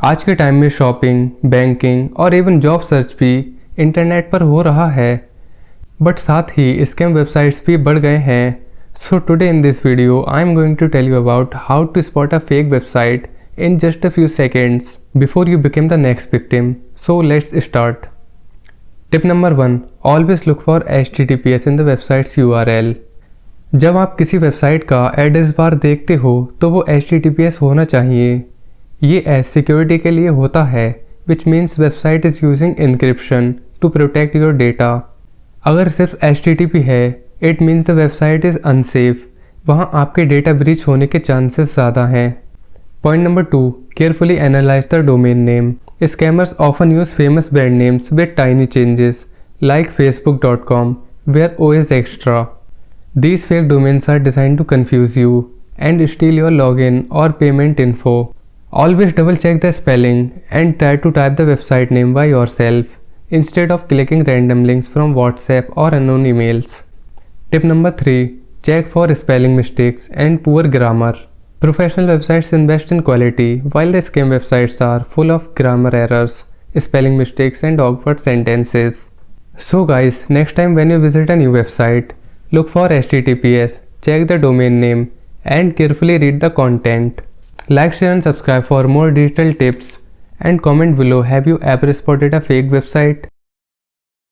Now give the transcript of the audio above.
आज के टाइम में शॉपिंग, बैंकिंग और इवन जॉब सर्च भी इंटरनेट पर हो रहा है, बट साथ ही स्कैम वेबसाइट्स भी बढ़ गए हैं। So today in this video I am going to tell you about how to spot a fake website in just a few seconds before you become the next victim. So let's start. Tip number 1. Always look for HTTPS in the website's URL. जब आप किसी website का address bar देखते हो तो वो HTTPS होना चाहिए। ये एज सिक्योरिटी के लिए होता है, which means website is using encryption to protect your data. अगर सिर्फ HTTP है, it means the website is unsafe. वहाँ आपके डेटा ब्रीच होने के चांसेस ज़्यादा हैं। Point number 2. Carefully analyze the domain name. Scammers often use famous brand names with tiny changes, like facebook.com, where O is extra. These fake domains are designed to confuse you and steal your login or payment info. Always double check the spelling and try to type the website name by yourself instead of clicking random links from WhatsApp or unknown emails. Tip number 3. Check for spelling mistakes and poor grammar. Professional websites invest in quality, while the scam websites are full of grammar errors, spelling mistakes and awkward sentences. So guys, next time when you visit a new website, look for HTTPS, check the domain name and carefully read the content. Like, share and subscribe for more digital tips and comment below, have you ever spotted a fake website?